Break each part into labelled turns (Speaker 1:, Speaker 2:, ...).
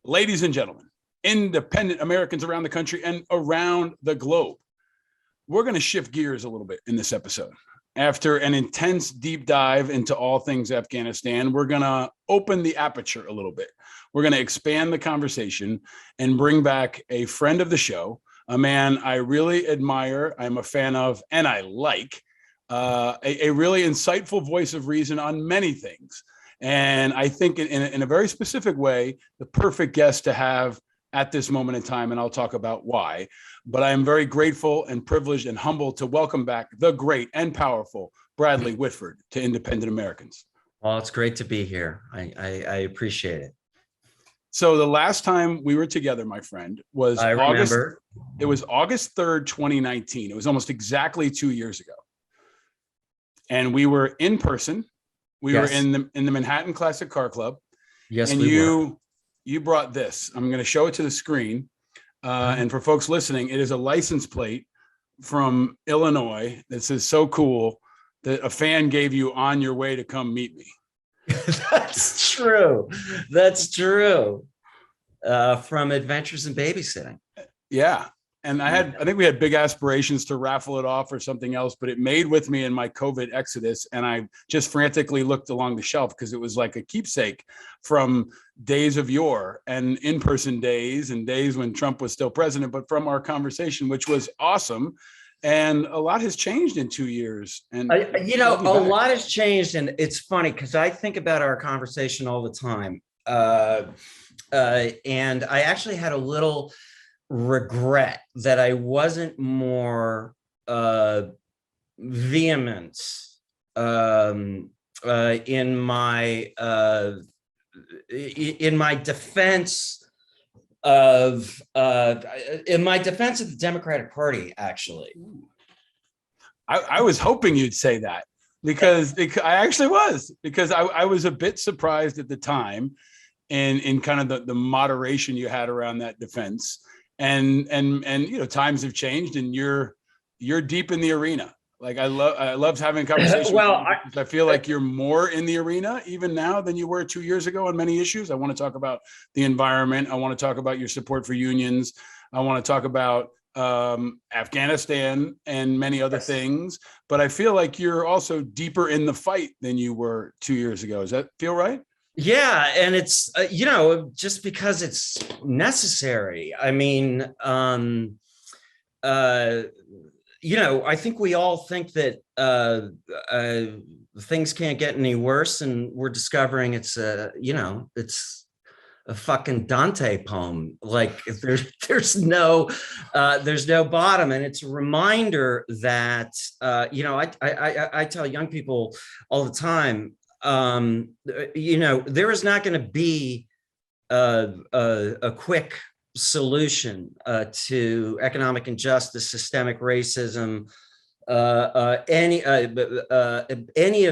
Speaker 1: Ladies and gentlemen, independent Americans around the country and around the globe, we're going to shift gears a little bit in this episode. After an intense deep dive into all things Afghanistan, we're going to open the aperture a little bit. We're going to expand the conversation and bring back a friend of the show, a man I really admire, I'm a fan of, and I like, a really insightful voice of reason on many things. And I think in a very specific way, the perfect guest to have at this moment in time, and I'll talk about why. But I am very grateful and privileged and humbled to welcome back the great and powerful Bradley Whitford to Independent Americans.
Speaker 2: Well, it's great to be here. I appreciate it.
Speaker 1: So the last time we were together, my friend, was
Speaker 2: remember.
Speaker 1: It was August 3rd, 2019. It was almost exactly 2 years ago. And we were in person. We were in the Manhattan Classic Car Club.
Speaker 2: Yes,
Speaker 1: and you brought this. I'm going to show it to the screen. And for folks listening, it is a license plate from Illinois that says "So cool" that a fan gave you on your way to come meet me.
Speaker 2: That's true. That's true. From Adventures in Babysitting.
Speaker 1: Yeah. And I think we had big aspirations to raffle it off or something else, but it made with me in my COVID exodus. And I just frantically looked along the shelf because it was like a keepsake from days of yore and in-person days and days when Trump was still president, but from our conversation, which was awesome. And a lot has changed in 2 years. And
Speaker 2: a lot has changed. And it's funny because I think about our conversation all the time. And I actually had a little regret that I wasn't more vehement in my defense of the Democratic Party. Actually,
Speaker 1: I was hoping you'd say that because I actually was, because I was a bit surprised at the time in kind of the moderation you had around that defense. And times have changed, and you're deep in the arena. Like I love having conversations.
Speaker 2: Well,
Speaker 1: I feel like you're more in the arena even now than you were 2 years ago on many issues. I want to talk about the environment. I want to talk about your support for unions. I want to talk about Afghanistan and many other things. But I feel like you're also deeper in the fight than you were 2 years ago. Does that feel right?
Speaker 2: Yeah, and it's just because it's necessary. I mean, I think we all think that things can't get any worse, and we're discovering it's a fucking Dante poem. Like there's no bottom, and it's a reminder that I tell young people all the time. There is not going to be a quick solution to economic injustice, systemic racism, any of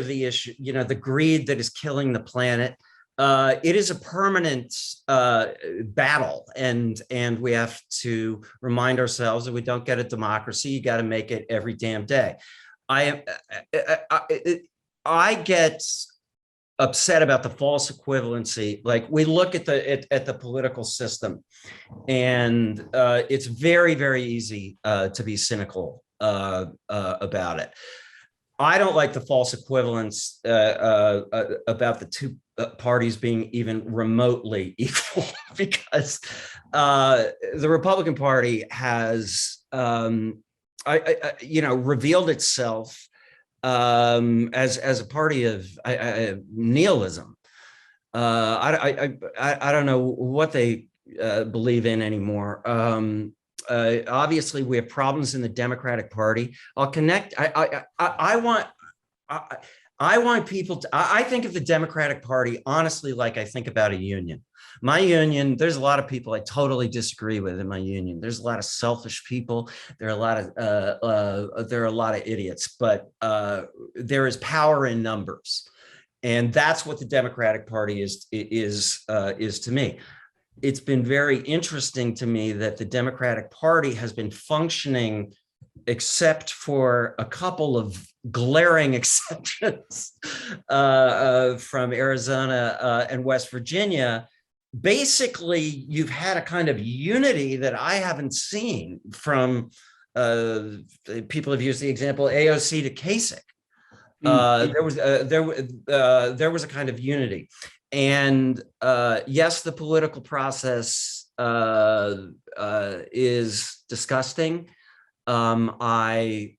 Speaker 2: the issues, the greed that is killing the planet. It is a permanent battle, and we have to remind ourselves that we don't get a democracy. You got to make it every damn day. I get upset about the false equivalency. Like we look at the political system, and it's very, very easy to be cynical about it. I don't like the false equivalence about the two parties being even remotely equal, because the Republican Party has revealed itself as a party of nihilism. I don't know what they believe in anymore. Obviously, we have problems in the Democratic Party. I'll connect. I want people to. I think of the Democratic Party honestly like I think about a union. My union, there's a lot of people I totally disagree with in my union. There's a lot of selfish people. There are a lot of idiots, but there is power in numbers, and that's what the Democratic Party is to me. It's been very interesting to me that the Democratic Party has been functioning, except for a couple of glaring exceptions from Arizona and West Virginia, basically you've had a kind of unity that I haven't seen from people have used the example AOC to Kasich. There was a kind of unity, and yes, the political process is disgusting. I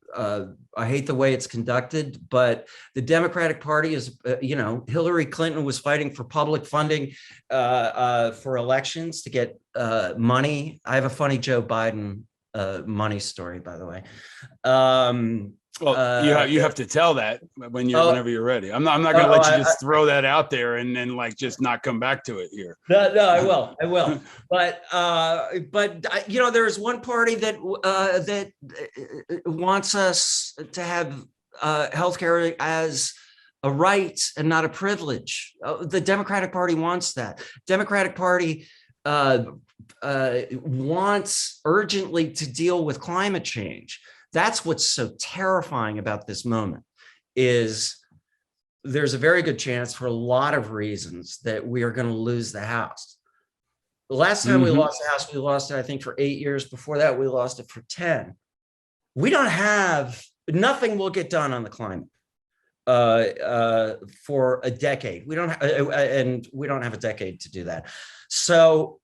Speaker 2: hate the way it's conducted, but the Democratic Party is, Hillary Clinton was fighting for public funding for elections to get money. I have a funny Joe Biden money story, by the way.
Speaker 1: Well, you have to tell that whenever you're ready. I'm not going to let you just throw that out there and then like just not come back to it here.
Speaker 2: No, I will. But there's one party that wants us to have healthcare as a right and not a privilege. The Democratic Party wants that. Democratic Party wants urgently to deal with climate change. That's what's so terrifying about this moment, is there's a very good chance for a lot of reasons that we are going to lose the House. The last time we lost the House, we lost it, I think, for 8 years. Before that, we lost it for 10. Nothing will get done on the climate for a decade. We don't have a decade to do that. So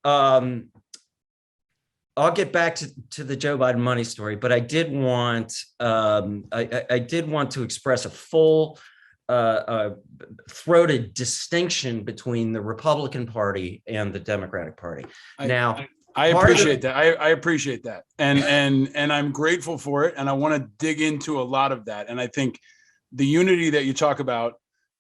Speaker 2: I'll get back to the Joe Biden money story, but I did want to express a full throated distinction between the Republican Party and the Democratic Party.
Speaker 1: I appreciate that. I appreciate that, and I'm grateful for it, and I want to dig into a lot of that. And I think the unity that you talk about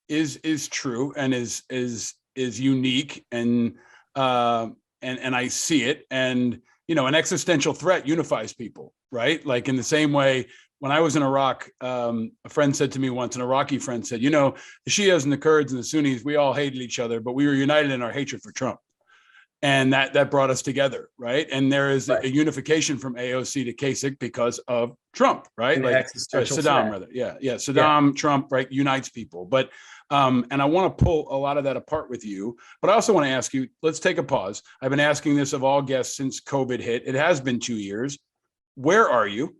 Speaker 1: is true and is unique, and I see it. And an existential threat unifies people, right? Like in the same way, when I was in Iraq, a friend said to me once, an Iraqi friend said, the Shias and the Kurds and the Sunnis, we all hated each other, but we were united in our hatred for Trump. And that brought us together, right? And there is a unification from AOC to Kasich because of Trump, right? Like Saddam, rather. Yeah. Saddam, Trump, right? Unites people. But and I want to pull a lot of that apart with you. But I also want to ask you, let's take a pause. I've been asking this of all guests since COVID hit. It has been 2 years. Where are you?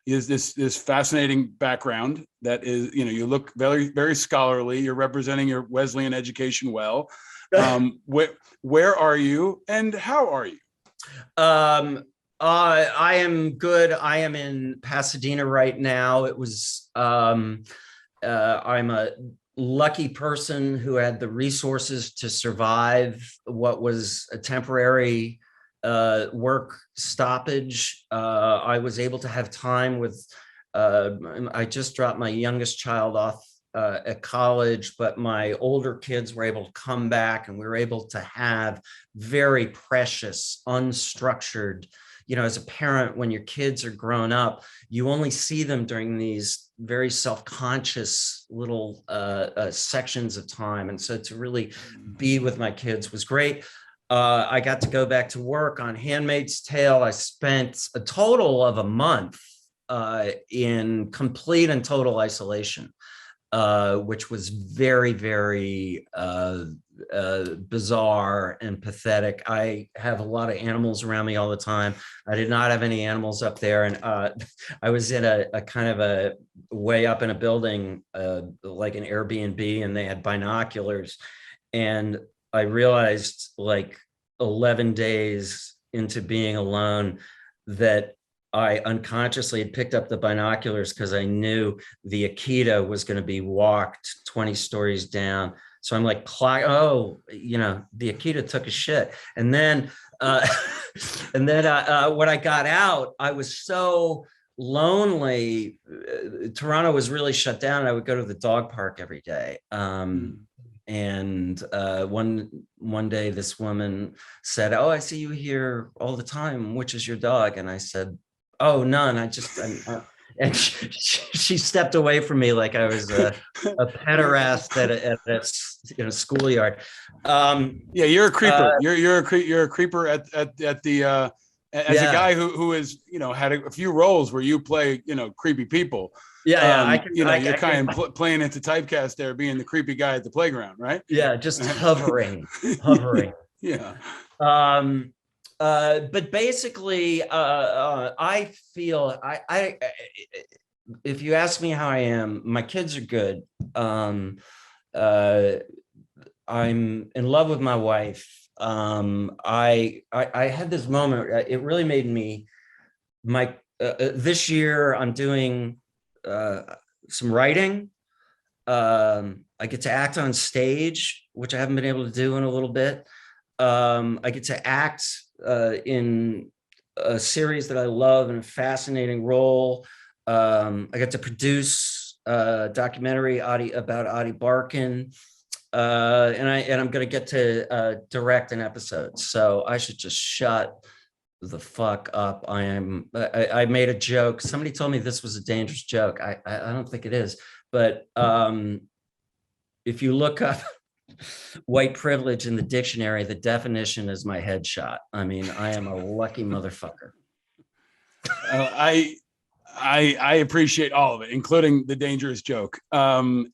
Speaker 1: Is this fascinating background that is, you look very, very scholarly. You're representing your Wesleyan education well. Where are you and how are you?
Speaker 2: I am good. I am in Pasadena right now. I'm a lucky person who had the resources to survive what was a temporary work stoppage. I was able to have time with, I just dropped my youngest child off at college, but my older kids were able to come back, and we were able to have very precious, unstructured, as a parent, when your kids are grown up, you only see them during these very self-conscious little sections of time. And so to really be with my kids was great. I got to go back to work on Handmaid's Tale. I spent a total of a month in complete and total isolation, which was very, very bizarre and pathetic. I have a lot of animals around me all the time. I did not have any animals up there. And I was in a kind of a way up in a building, like an Airbnb, and they had binoculars. And I realized like 11 days into being alone that I unconsciously had picked up the binoculars because I knew the Akita was going to be walked 20 stories down. So I'm like, the Akita took a shit. And then, when I got out, I was so lonely. Toronto was really shut down. I would go to the dog park every day. And one day this woman said, "Oh, I see you here all the time. Which is your dog?" And I said, "Oh, none. And she stepped away from me like I was a pederast at a schoolyard.
Speaker 1: Yeah, you're a creeper. You're a creeper at the as a guy who is had a few roles where you play creepy people. You're kind of playing into typecast there, being the creepy guy at the playground, right?
Speaker 2: Yeah, just hovering.
Speaker 1: Yeah.
Speaker 2: But basically, I feel if you ask me how I am, my kids are good. Uh, I'm in love with my wife. I had this moment. It really made me this year. I'm doing some writing. I get to act on stage, which I haven't been able to do in a little bit. I get to act in a series that I love in a fascinating role. I get to produce a documentary about Adi Barkan. And I'm going to get to direct an episode. So I should just shut the fuck up. I made a joke. Somebody told me this was a dangerous joke. I don't think it is. But if you look up white privilege in the dictionary, the definition is my headshot. I mean, I am a lucky motherfucker.
Speaker 1: I appreciate all of it, including the dangerous joke. And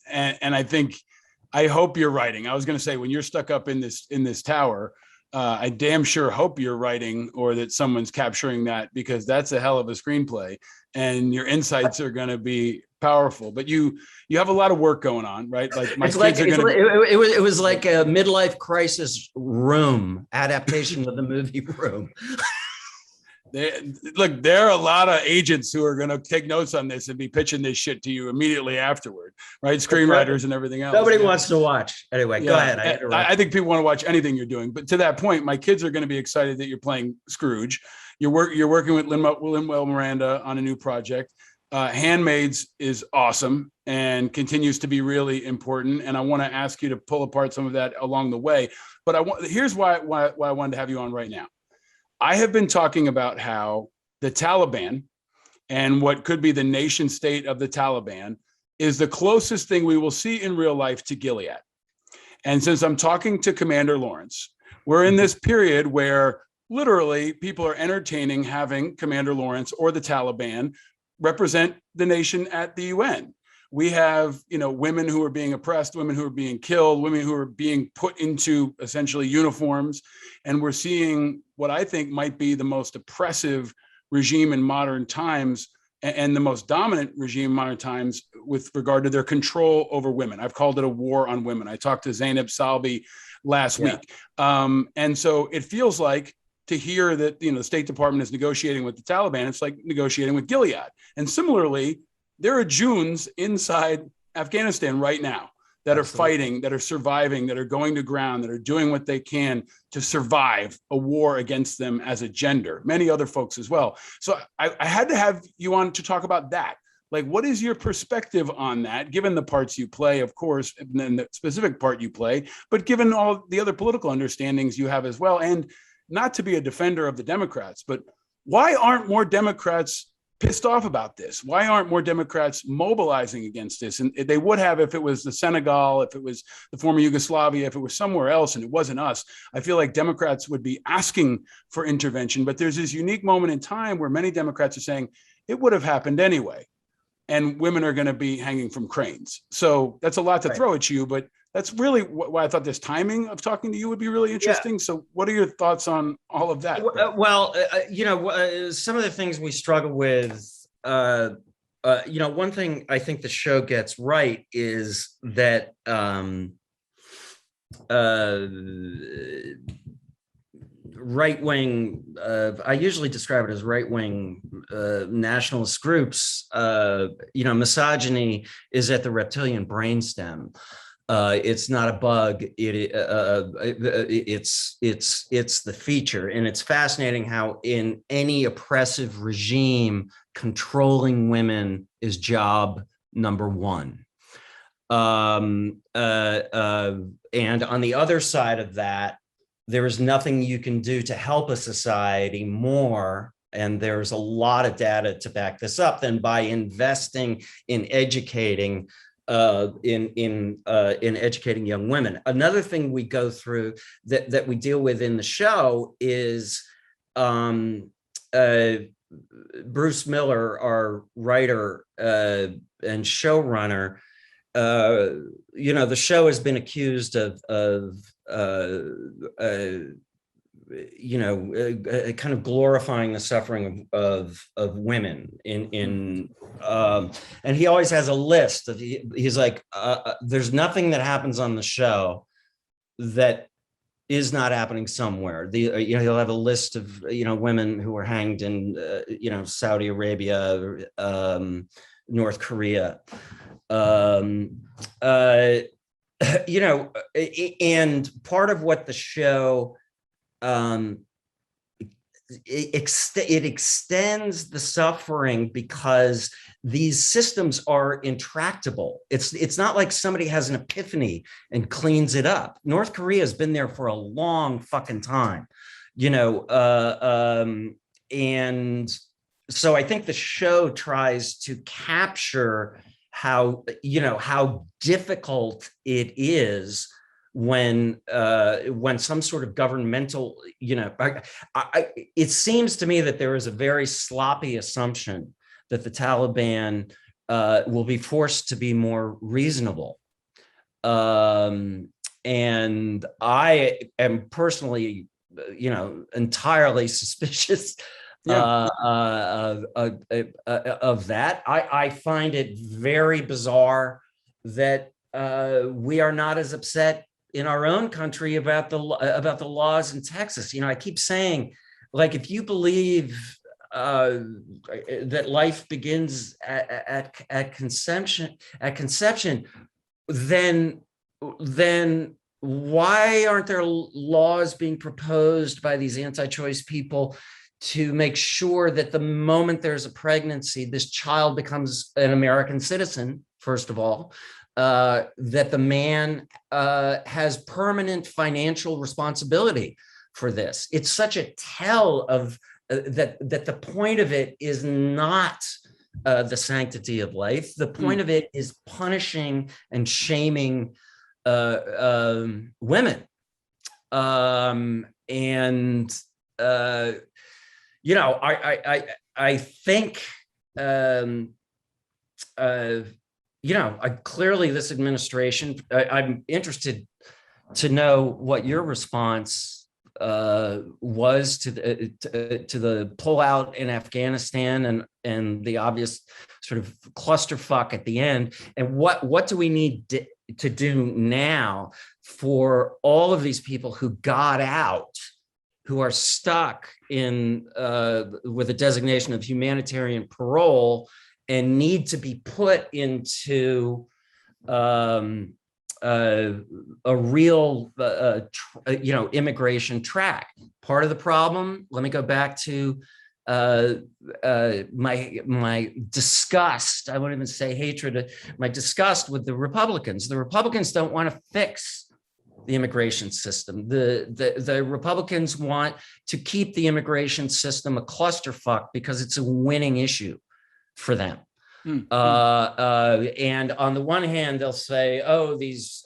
Speaker 1: I hope you're writing. I was going to say, when you're stuck up in this tower, I damn sure hope you're writing, or that someone's capturing that, because that's a hell of a screenplay, and your insights are going to be powerful. But you have a lot of work going on, right? Like my kids are going to.
Speaker 2: It was like a midlife crisis Room adaptation of the movie Room.
Speaker 1: Look, there are a lot of agents who are going to take notes on this and be pitching this shit to you immediately afterward, right? Screenwriters and everything else.
Speaker 2: Nobody wants to watch. Anyway, go ahead.
Speaker 1: I think people want to watch anything you're doing. But to that point, my kids are going to be excited that you're playing Scrooge. You're working with Lin-Manuel Miranda on a new project. Handmaids is awesome and continues to be really important. And I want to ask you to pull apart some of that along the way. But here's why I wanted to have you on right now. I have been talking about how the Taliban and what could be the nation state of the Taliban is the closest thing we will see in real life to Gilead. And since I'm talking to Commander Lawrence, we're in this period where literally people are entertaining having Commander Lawrence or the Taliban represent the nation at the UN. We have, women who are being oppressed, women who are being killed, women who are being put into essentially uniforms. And we're seeing what I think might be the most oppressive regime in modern times, and the most dominant regime in modern times with regard to their control over women. I've called it a war on women. I talked to Zainab Salbi last week. And so it feels like, to hear that, the State Department is negotiating with the Taliban, it's like negotiating with Gilead. And similarly, there are Junes inside Afghanistan right now that are fighting, that are surviving, that are going to ground, that are doing what they can to survive a war against them as a gender, many other folks as well. So I had to have you on to talk about that. Like, what is your perspective on that, given the parts you play, of course, and then the specific part you play, but given all the other political understandings you have as well? And not to be a defender of the Democrats, but why aren't more Democrats pissed off about this? Why aren't more Democrats mobilizing against this? And they would have if it was the Senegal, if it was the former Yugoslavia, if it was somewhere else and it wasn't us. I feel like Democrats would be asking for intervention, but there's this unique moment in time where many Democrats are saying it would have happened anyway, and women are going to be hanging from cranes. So that's a lot to throw at you, but that's really why I thought this timing of talking to you would be really interesting. Yeah. So what are your thoughts on all of that?
Speaker 2: Well, some of the things we struggle with, one thing I think the show gets right is that right-wing, I usually describe it as right-wing nationalist groups, misogyny is at the reptilian brainstem. It's not a bug. It's the feature, and it's fascinating how in any oppressive regime, controlling women is job number one. And on the other side of that, there is nothing you can do to help a society more, and there's a lot of data to back this up, than by investing in educating. In educating young women. Another thing we go through that we deal with in the show is Bruce Miller, our writer and showrunner. The show has been accused of kind of glorifying the suffering of women and he always has a list of he's like there's nothing that happens on the show that is not happening somewhere. He'll have a list of women who were hanged in Saudi Arabia, North Korea, and part of what the show it extends the suffering because these systems are intractable. It's not like somebody has an epiphany and cleans it up. North Korea has been there for a long fucking time, and so I think the show tries to capture how difficult it is when some sort of governmental, it seems to me that there is a very sloppy assumption that the Taliban will be forced to be more reasonable. And I am personally, entirely suspicious of that. I find it very bizarre that we are not as upset in our own country about the laws in Texas. I keep saying, like, if you believe that life begins at conception, then why aren't there laws being proposed by these anti-choice people to make sure that the moment there's a pregnancy, this child becomes an American citizen, first of all, that the man has permanent financial responsibility for this? It's such a tell of that the point of it is not the sanctity of life. The point of it is punishing and shaming women. I think clearly this administration, I'm interested to know what your response was to the pullout in Afghanistan and the obvious sort of clusterfuck at the end, and what do we need to do now for all of these people who got out, who are stuck in with a designation of humanitarian parole and need to be put into a real, immigration track. Part of the problem, let me go back to my disgust, I won't even say hatred, my disgust with the Republicans. The Republicans don't want to fix the immigration system. The Republicans want to keep the immigration system a clusterfuck because it's a winning issue for them. And on the one hand, they'll say, "Oh, these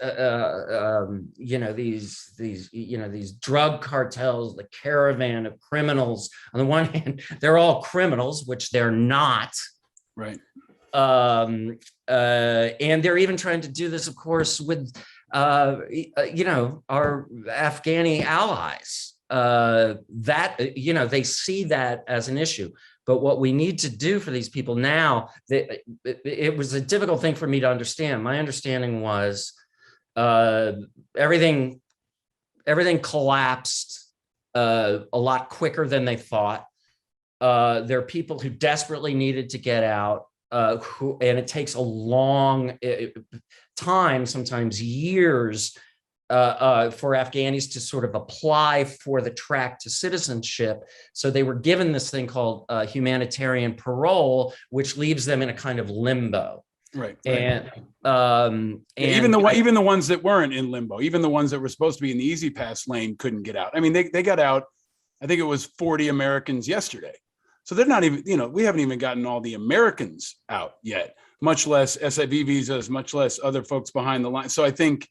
Speaker 2: drug cartels, the caravan of criminals." On the one hand, they're all criminals, which they're not.
Speaker 1: Right.
Speaker 2: And they're even trying to do this, of course, with our Afghani allies. They see that as an issue. But what we need to do for these people now, it was a difficult thing for me to understand. My understanding was everything collapsed a lot quicker than they thought. There are people who desperately needed to get out, and it takes a long time, sometimes years, for Afghanis to sort of apply for the track to citizenship. So they were given this thing called humanitarian parole, which leaves them in a kind of limbo.
Speaker 1: Right.
Speaker 2: And
Speaker 1: even the ones that weren't in limbo, even the ones that were supposed to be in the easy pass lane couldn't get out. I mean, they got out. I think it was 40 Americans yesterday. So they're not even, we haven't even gotten all the Americans out yet, much less SIV visas, much less other folks behind the line. So I think,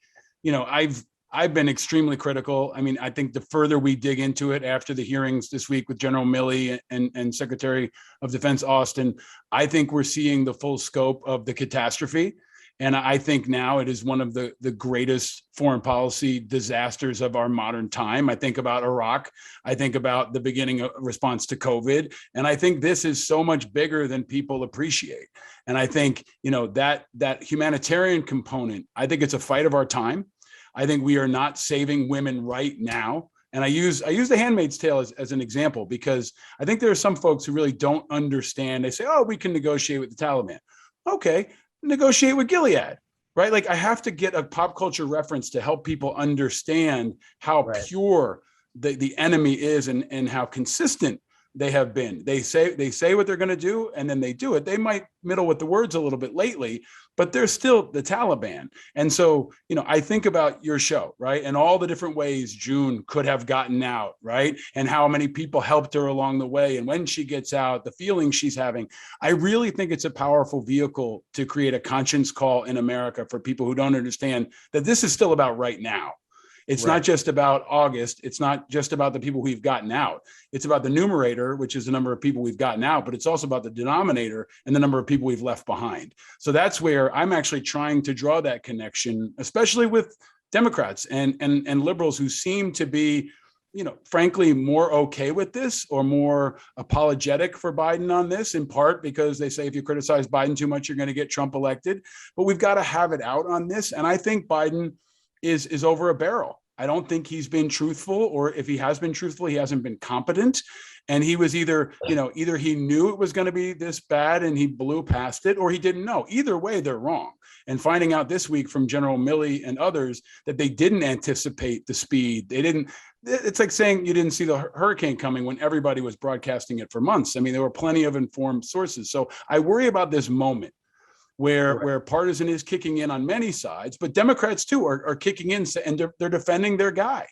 Speaker 1: I've been extremely critical. I mean, I think the further we dig into it after the hearings this week with General Milley and Secretary of Defense Austin, I think we're seeing the full scope of the catastrophe. And I think now it is one of the greatest foreign policy disasters of our modern time. I think about Iraq. I think about the beginning of response to COVID. And I think this is so much bigger than people appreciate. And I think, that humanitarian component, I think it's a fight of our time. I think we are not saving women right now. And I use the Handmaid's Tale as an example, because I think there are some folks who really don't understand. They say, oh, we can negotiate with the Taliban. Okay, negotiate with Gilead, right? Like, I have to get a pop culture reference to help people understand how pure the enemy is and how consistent they have been. They say what they're going to do, and then they do it. They might middle with the words a little bit lately, but they're still the Taliban. And so, I think about your show, right? And all the different ways June could have gotten out, right? And how many people helped her along the way. And when she gets out, the feelings she's having. I really think it's a powerful vehicle to create a conscience call in America for people who don't understand that this is still about right now. It's not just about August. It's not just about the people we've gotten out. It's about the numerator, which is the number of people we've gotten out, but it's also about the denominator and the number of people we've left behind. So that's where I'm actually trying to draw that connection, especially with Democrats and liberals who seem to be, frankly, more okay with this or more apologetic for Biden on this, in part because they say if you criticize Biden too much, you're going to get Trump elected. But we've got to have it out on this. And I think Biden is over a barrel. I don't think he's been truthful, or if he has been truthful, he hasn't been competent. And he was either he knew it was going to be this bad and he blew past it, or he didn't know. Either way, they're wrong. And finding out this week from General Milley and others that they didn't anticipate the speed. It's like saying you didn't see the hurricane coming when everybody was broadcasting it for months. I mean, there were plenty of informed sources. So I worry about this moment where partisan is kicking in on many sides, but Democrats too are kicking in, and they're defending their guy,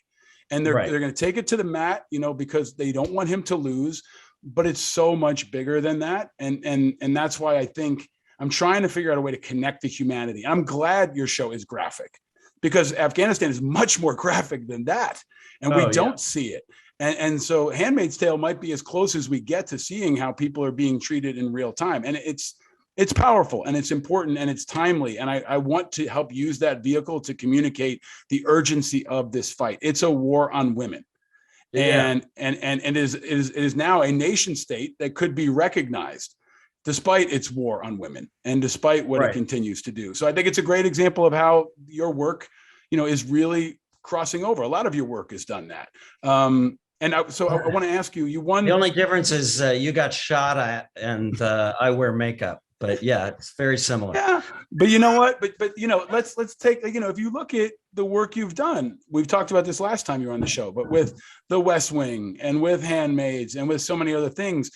Speaker 1: and they're going to take it to the mat, because they don't want him to lose. But it's so much bigger than that, and that's why I think I'm trying to figure out a way to connect to humanity. I'm glad your show is graphic, because Afghanistan is much more graphic than that, and we don't see it. And so Handmaid's Tale might be as close as we get to seeing how people are being treated in real time, and it's powerful and it's important and it's timely. And I want to help use that vehicle to communicate the urgency of this fight. It's a war on women. And it is now a nation state that could be recognized despite its war on women and despite what it continues to do. So I think it's a great example of how your work, is really crossing over. A lot of your work has done that. I want to ask you, you won.
Speaker 2: The only difference is you got shot at and I wear makeup. But yeah, it's very similar.
Speaker 1: Yeah, but you know what? But let's take, if you look at the work you've done, we've talked about this last time you were on the show, but with The West Wing and with Handmaids and with so many other things,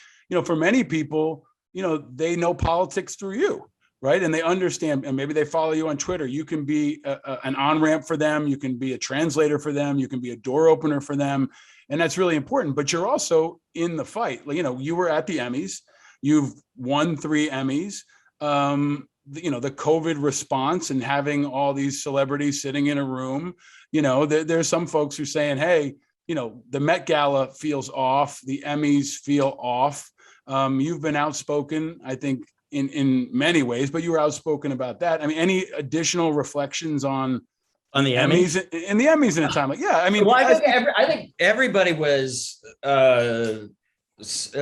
Speaker 1: for many people, they know politics through you, right? And they understand, and maybe they follow you on Twitter. You can be an on-ramp for them. You can be a translator for them. You can be a door opener for them. And that's really important. But you're also in the fight. You were at the Emmys. You've won 3 Emmys. The COVID response and having all these celebrities sitting in a room, there's some folks who are saying, hey, the Met Gala feels off. The Emmys feel off. You've been outspoken, I think, in many ways, but you were outspoken about that. I mean, any additional reflections on
Speaker 2: the Emmys?
Speaker 1: In the Emmys in a time like, I mean,
Speaker 2: well, I think everybody was, first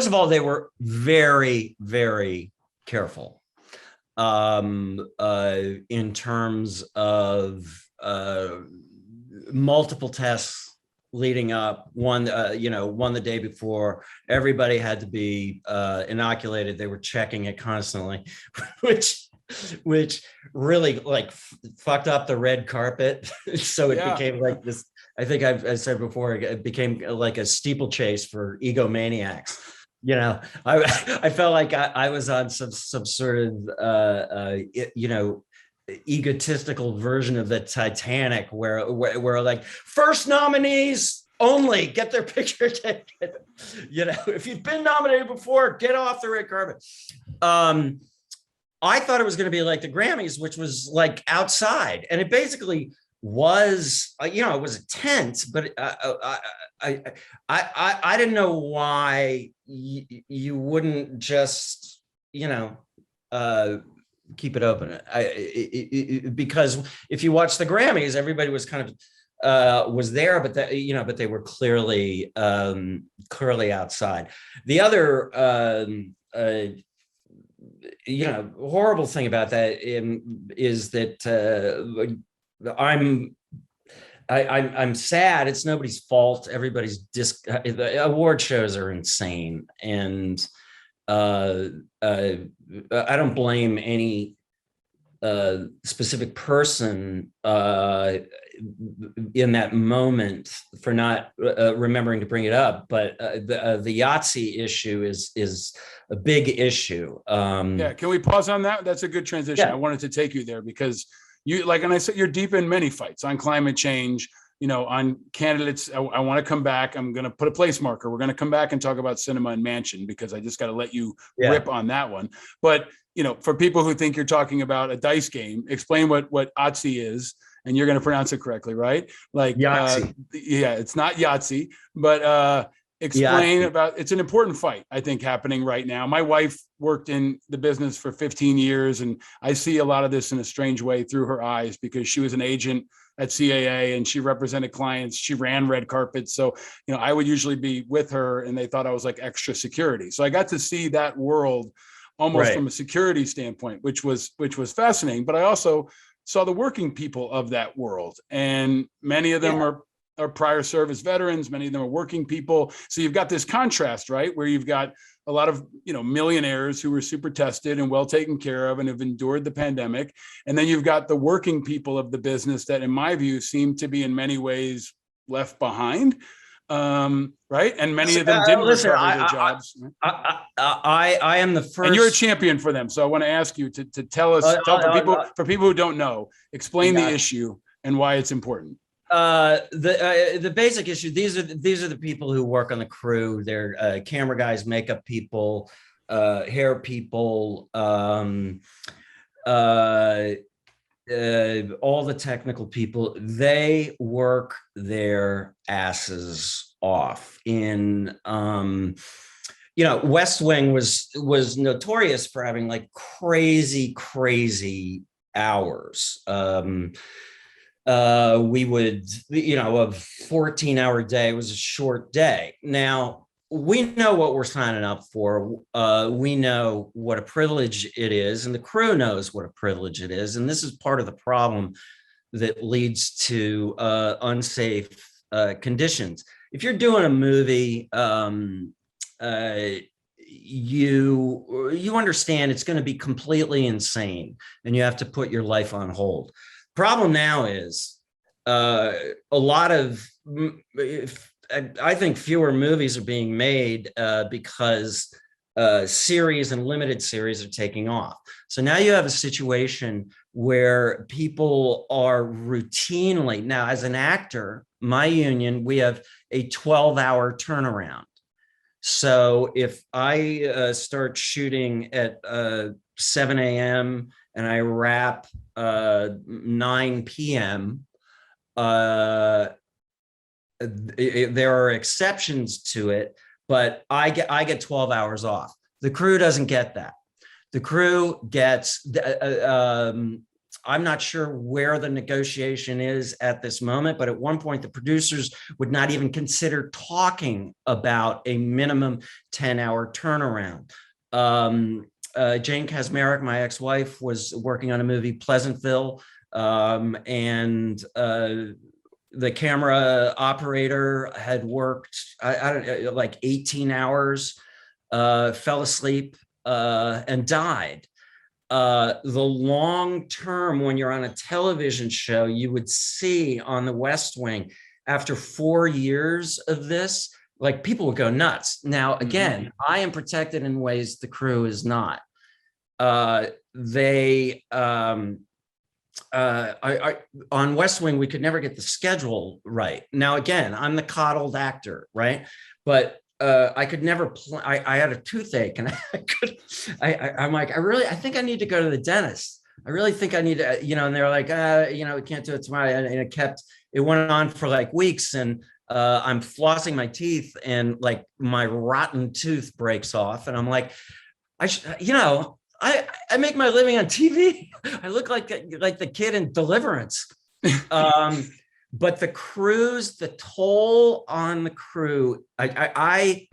Speaker 2: of all, they were very, very careful in terms of multiple tests leading up. One the day before, everybody had to be inoculated. They were checking it constantly, which really fucked up the red carpet. So it became like this. I think I said before, it became like a steeplechase for egomaniacs. I felt like I was on some sort of egotistical version of the Titanic, where like first nominees only get their picture taken. If you've been nominated before, get off the red carpet. I thought it was going to be like the Grammys, which was like outside, and it basically was, it was a tent, but I didn't know why you wouldn't just, keep it open. Because if you watch the Grammys, everybody was kind of was there, but but they were clearly outside. The other horrible thing about that is that I'm sad. It's nobody's fault. Everybody's the award shows are insane, and I don't blame any specific person in that moment for not remembering to bring it up, but the Yahtzee issue is a big issue.
Speaker 1: Yeah, can we pause on that? That's a good transition. Yeah. I wanted to take you there because and I said, you're deep in many fights on climate change, on candidates. I want to come back. I'm going to put a place marker. We're going to come back and talk about Cinema and Mansion because I just got to let you rip on that one. But, for people who think you're talking about a dice game, explain what Yahtzee is, and you're going to pronounce it correctly, right? Like,
Speaker 2: Yahtzee.
Speaker 1: It's not Yahtzee, but explain about, it's an important fight, I think, happening right now. My wife worked in the business for 15 years, and I see a lot of this in a strange way through her eyes because she was an agent at CAA and she represented clients. She ran red carpets. So, I would usually be with her and they thought I was like extra security. So I got to see that world almost from a security standpoint, which was fascinating. But I also saw the working people of that world, and many of them are prior service veterans. Many of them are working people. So you've got this contrast, right? Where you've got a lot of, millionaires who were super tested and well taken care of and have endured the pandemic. And then you've got the working people of the business that, in my view, seem to be in many ways left behind. Right. And many of them didn't recover their jobs.
Speaker 2: I am the first.
Speaker 1: And you're a champion for them. So I want to ask you to tell us, for people who don't know, explain the issue and why it's important.
Speaker 2: The basic issue, these are the people who work on the crew. They're camera guys, makeup people, hair people, all the technical people. They work their asses off. In West Wing was notorious for having like crazy hours. We would, a 14-hour day was a short day. Now, we know what we're signing up for. We know what a privilege it is, and the crew knows what a privilege it is. And this is part of the problem that leads to unsafe conditions. If you're doing a movie, you understand it's going to be completely insane, and you have to put your life on hold. Problem now is a lot of, I think fewer movies are being made because series and limited series are taking off. So now you have a situation where people are routinely, now as an actor, my union, we have a 12-hour turnaround. So if I start shooting at 7 a.m. and I wrap 9 p.m., there are exceptions to it, but I get 12 hours off. The crew doesn't get that. The crew gets, I'm not sure where the negotiation is at this moment, but at one point the producers would not even consider talking about a minimum 10-hour turnaround. Jane Kasmerick, my ex-wife, was working on a movie, Pleasantville, and the camera operator had worked, I don't know, like 18 hours, fell asleep, and died. The long term, when you're on a television show, you would see on the West Wing, after 4 years of this, like people would go nuts. Now, again, I am protected in ways the crew is not. On West Wing, we could never get the schedule right. Now, again, I'm the coddled actor, right? But I could never I had a toothache, and I'm like, I think I need to go to the dentist. I really think I need to, and they're like, we can't do it tomorrow. And it went on for like weeks, and I'm flossing my teeth, and like my rotten tooth breaks off, and I'm like, I make my living on TV. I look like the kid in Deliverance. But the crews, the toll on the crew, I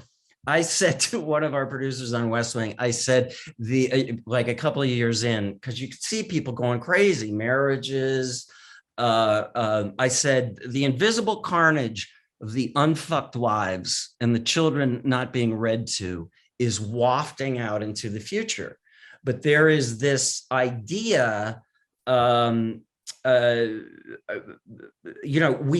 Speaker 2: said to one of our producers on West Wing, I said, like a couple of years in, because you could see people going crazy, marriages. I said, the invisible carnage of the unfucked wives and the children not being read to is wafting out into the future. But there is this idea, we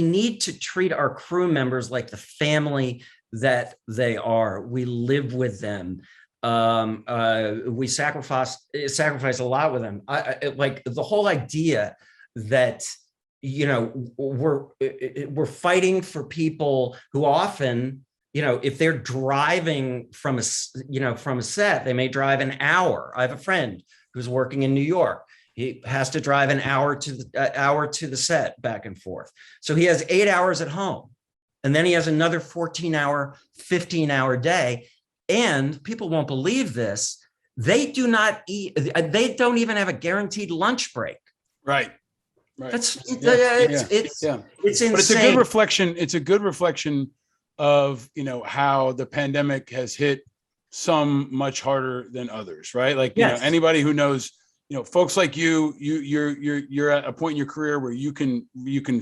Speaker 2: need to treat our crew members like the family that they are. We live with them. We sacrifice a lot with them. Like the whole idea that, we're fighting for people who often, if they're driving from a set, they may drive an hour. I have a friend who's working in New York. He has to drive an hour to the set back and forth. So he has 8 hours at home. And then he has another 14-hour, 15-hour day. And people won't believe this. They do not eat. They don't even have a guaranteed lunch break.
Speaker 1: Right.
Speaker 2: That's
Speaker 1: It's
Speaker 2: insane.
Speaker 1: But it's a good reflection. It's a good reflection of, how the pandemic has hit some much harder than others, right? Like, anybody who knows, folks like you're at a point in your career where you can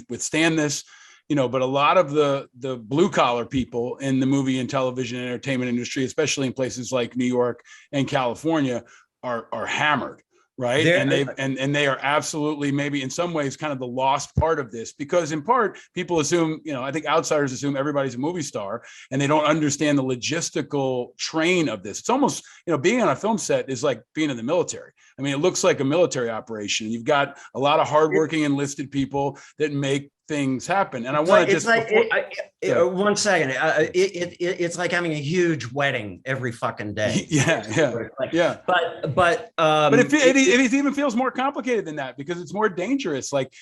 Speaker 1: withstand this, but a lot of the blue collar people in the movie and television and entertainment industry, especially in places like New York and California, are hammered. Right. And they are absolutely, maybe in some ways, kind of the lost part of this, because in part people assume, I think outsiders assume everybody's a movie star, and they don't understand the logistical train of this. It's almost, being on a film set is like being in the military. I mean, it looks like a military operation. You've got a lot of hardworking enlisted people that make things happen. And I want to just
Speaker 2: one second. It's like having a huge wedding every fucking day.
Speaker 1: Yeah.
Speaker 2: But
Speaker 1: it even feels more complicated than that, because it's more dangerous. Like,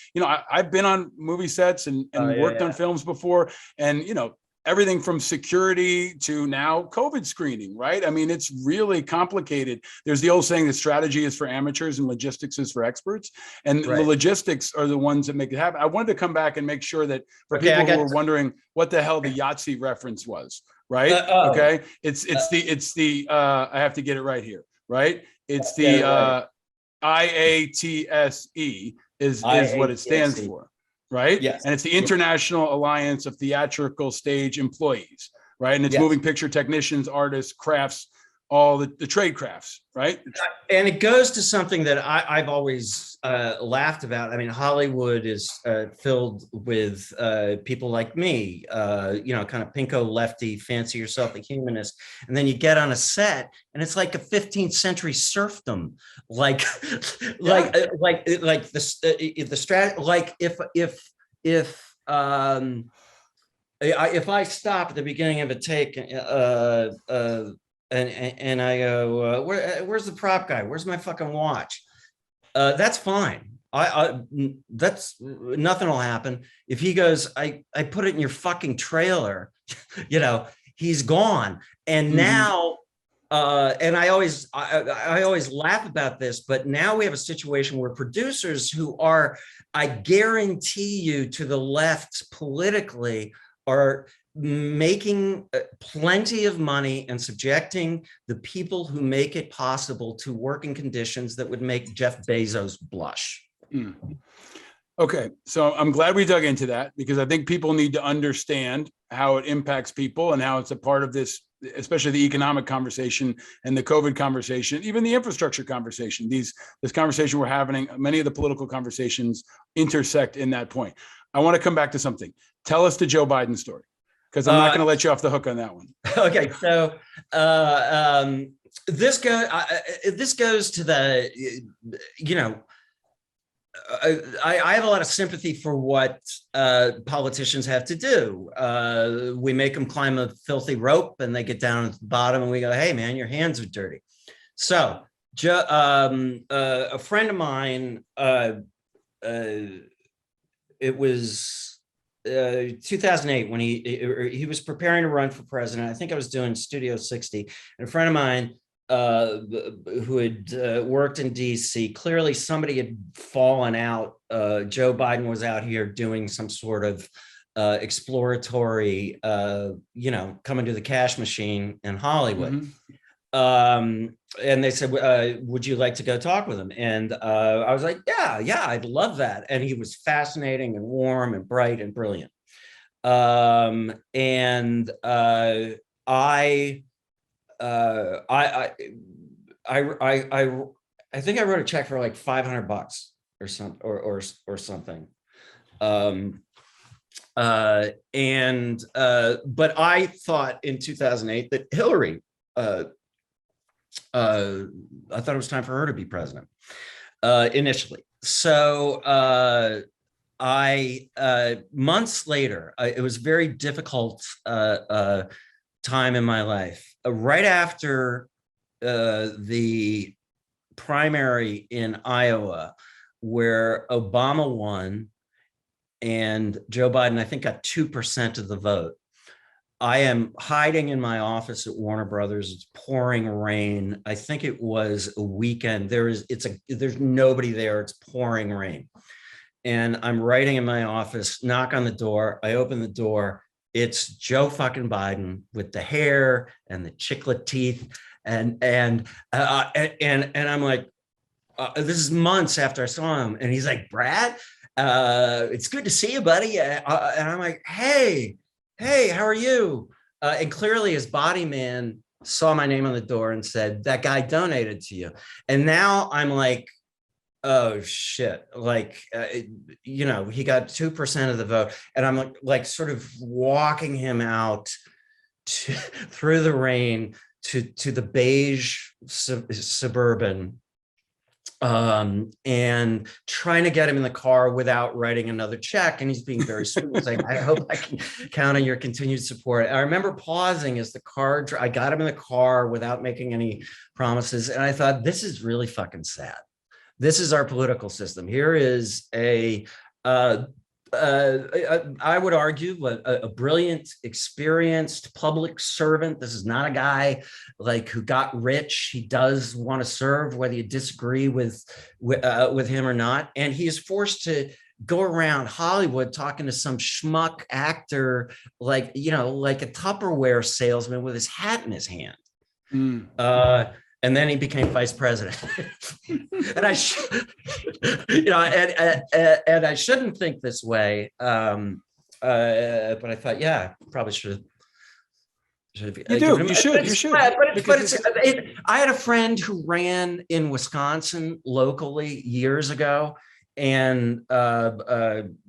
Speaker 1: I've been on movie sets and worked on films before, and everything from security to now COVID screening, right? I mean, it's really complicated. There's the old saying that strategy is for amateurs and logistics is for experts. And the logistics are the ones that make it happen. I wanted to come back and make sure that for people who were wondering what the hell the Yahtzee reference was, right? Okay. It's the I have to get it right here, right? It's the IATSE is what it stands for. Right.
Speaker 2: Yes.
Speaker 1: And it's the International Alliance of Theatrical Stage Employees. Right. And it's moving picture technicians, artists, crafts, all the trade crafts. Right.
Speaker 2: And it goes to something that I've always laughed about. I mean, Hollywood is filled with people like me, kind of pinko lefty, fancy yourself a humanist. And then you get on a set and it's like a 15th century serfdom, like the strategy. Like if I stop at the beginning of a take, and I go, where's the prop guy? Where's my fucking watch? That's fine. That's nothing will happen. If he goes, I put it in your fucking trailer, he's gone. And now, and I always laugh about this, but now we have a situation where producers who are, I guarantee you, to the left politically, are making plenty of money and subjecting the people who make it possible to working conditions that would make Jeff Bezos blush.
Speaker 1: Okay, so I'm glad we dug into that, because I think people need to understand how it impacts people and how it's a part of this, especially the economic conversation and the COVID conversation, even the infrastructure conversation. This conversation we're having, many of the political conversations intersect in that point. I want to come back to something. Tell us the Joe Biden story, because I'm not going to let you off the hook on that one.
Speaker 2: Okay, so this goes to the, I have a lot of sympathy for what politicians have to do. We make them climb a filthy rope, and they get down at the bottom, and we go, "Hey, man, your hands are dirty." So, a friend of mine, it was 2008 when he was preparing to run for president. I think I was doing Studio 60, and a friend of mine who had worked in DC. Clearly, somebody had fallen out. Joe Biden was out here doing some sort of exploratory, coming to the cash machine in Hollywood. And they said, would you like to go talk with him? And I was like, yeah, I'd love that. And he was fascinating and warm and bright and brilliant. I think I wrote a check for like $500 or something. But I thought in 2008 that Hillary, I thought it was time for her to be president initially. So months later, it was a very difficult time in my life. Right after the primary in Iowa, where Obama won and Joe Biden, I think, got 2% of the vote. I am hiding in my office at Warner Brothers. It's pouring rain. I think it was a weekend. There's nobody there. It's pouring rain. And I'm writing in my office, knock on the door. I open the door. It's Joe fucking Biden with the hair and the chiclet teeth. And I'm like, this is months after I saw him. And he's like, Brad, it's good to see you, buddy. And I'm like, hey, how are you? And clearly his body man saw my name on the door and said, that guy donated to you. And now I'm like, oh shit. Like, he got 2% of the vote. And I'm like sort of walking him out through the rain to the beige Suburban, and trying to get him in the car without writing another check. And he's being very sweet, saying, I hope I can count on your continued support. I remember pausing as I got him in the car without making any promises. And I thought, this is really fucking sad. This is our political system. Here is I would argue a brilliant, experienced public servant. This is not a guy like who got rich. He does want to serve, whether you disagree with him or not. And he is forced to go around Hollywood talking to some schmuck actor, like a Tupperware salesman with his hat in his hand. And then he became vice president. And I shouldn't think this way. But I thought, yeah, probably should.
Speaker 1: You should.
Speaker 2: I had a friend who ran in Wisconsin locally years ago, and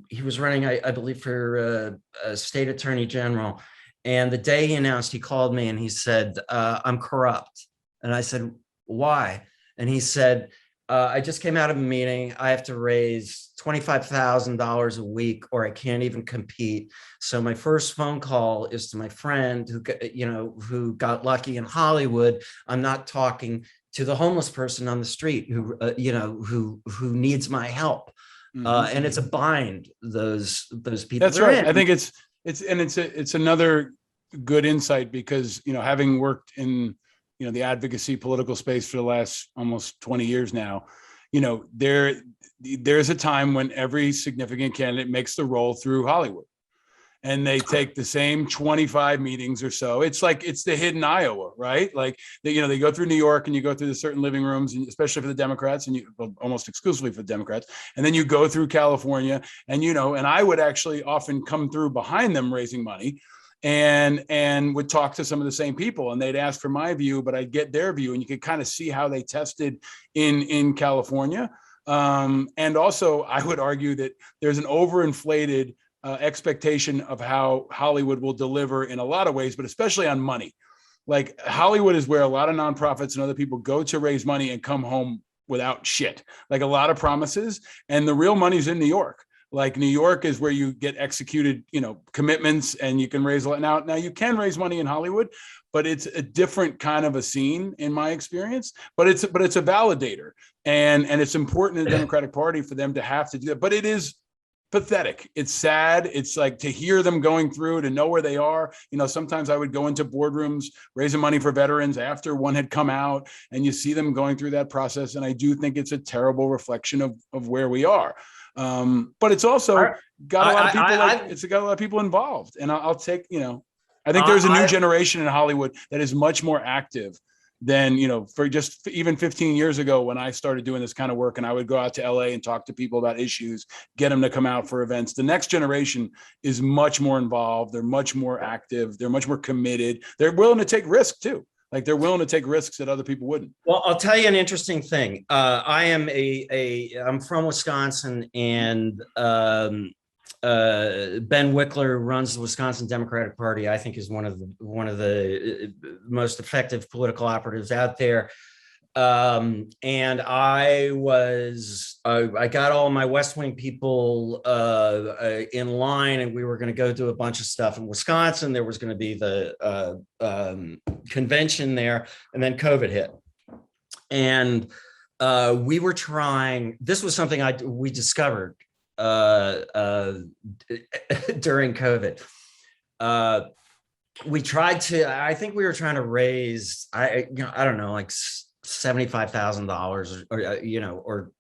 Speaker 2: he was running, I believe, for a state attorney general. And the day he announced, he called me and he said, I'm corrupt. And I said, why? And he said, I just came out of a meeting. I have to raise $25,000 a week or I can't even compete. So my first phone call is to my friend who got lucky in Hollywood. I'm not talking to the homeless person on the street who needs my help. And it's a bind, those people.
Speaker 1: That's right. I think it's another good insight because, having worked in, the advocacy political space for the last almost 20 years now, there's a time when every significant candidate makes the roll through Hollywood and they take the same 25 meetings or so. It's like, it's the hidden Iowa, right? Like they go through New York and you go through the certain living rooms, and especially for the Democrats almost exclusively for the Democrats. And then you go through California and, and I would actually often come through behind them raising money and would talk to some of the same people, and they'd ask for my view, but I'd get their view, and you could kind of see how they tested in California. And also, I would argue that there's an overinflated expectation of how Hollywood will deliver in a lot of ways, but especially on money. Like Hollywood is where a lot of nonprofits and other people go to raise money and come home without shit, like a lot of promises, and the real money's in New York. Like New York is where you get executed, commitments, and you can raise a lot. Now you can raise money in Hollywood, but it's a different kind of a scene in my experience. But it's a validator, and it's important in the Democratic Party for them to have to do that. But it is pathetic. It's sad. It's like to hear them going through, to know where they are. Sometimes I would go into boardrooms raising money for veterans after one had come out, and you see them going through that process. And I do think it's a terrible reflection of where we are. But it's also got a lot of people it's got a lot of people involved. And I'll take, I think there's a new generation in Hollywood that is much more active than, for just even 15 years ago when I started doing this kind of work, and I would go out to LA and talk to people about issues, get them to come out for events. The next generation is much more involved. They're much more active. They're much more committed. They're willing to take risks too. Like they're willing to take risks that other people wouldn't.
Speaker 2: Well, I'll tell you an interesting thing. I'm from Wisconsin, and Ben Wickler runs the Wisconsin Democratic Party. I think is one of the most effective political operatives out there. And I got all my West Wing people in line, and we were going to go do a bunch of stuff in Wisconsin. There was going to be the convention there, and then COVID hit. And we were trying. This was something we discovered during COVID. We tried to. I think we were trying to raise. I don't know, like $75,000 or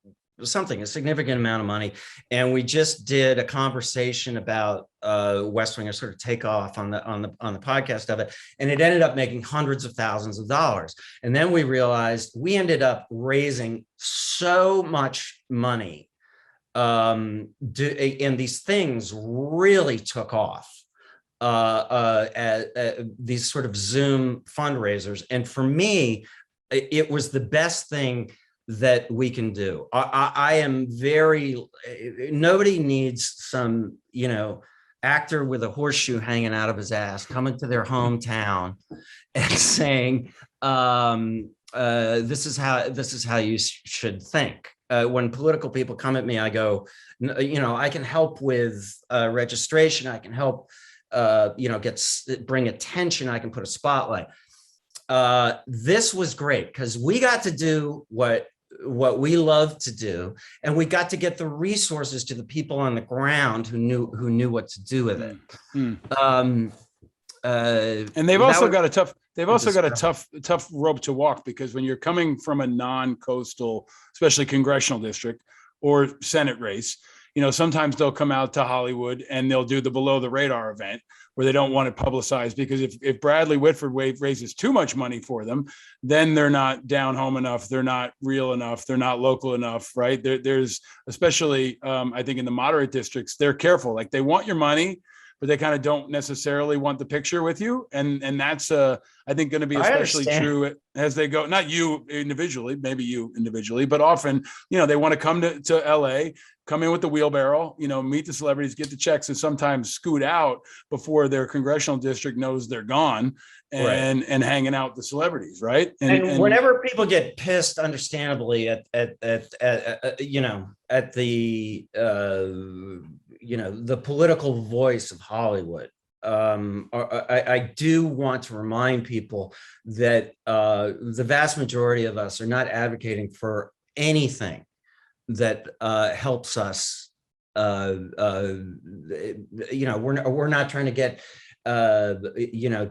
Speaker 2: something, a significant amount of money. And we just did a conversation about West Wing, a sort of takeoff on the podcast of it. And it ended up making hundreds of thousands of dollars. And then we realized we ended up raising so much money. And these things really took off at these sort of Zoom fundraisers. And for me, it was the best thing that we can do. I am nobody needs some, actor with a horseshoe hanging out of his ass coming to their hometown and saying, this is how you should think. When political people come at me, I go, I can help with registration. I can help, bring attention. I can put a spotlight. This was great because we got to do what we love to do, and we got to get the resources to the people on the ground who knew what to do with it.
Speaker 1: And they've also got a tough rope to walk, because when you're coming from a non-coastal, especially congressional district or Senate race, sometimes they'll come out to Hollywood and they'll do the below the radar event where they don't want it publicized, because if Bradley Whitford raises too much money for them, then they're not down home enough. They're not real enough. They're not local enough, right? There's especially, I think in the moderate districts, they're careful. Like they want your money, but they kind of don't necessarily want the picture with you. And that's, I think, going to be especially true as they go, not you individually, maybe you individually, but often, they want to come to LA, come in with the wheelbarrow, meet the celebrities, get the checks, and sometimes scoot out before their congressional district knows they're gone, and hanging out with the celebrities. Right.
Speaker 2: And whenever people get pissed, understandably, at the political voice of Hollywood, I do want to remind people that the vast majority of us are not advocating for anything that helps us. We're not trying to get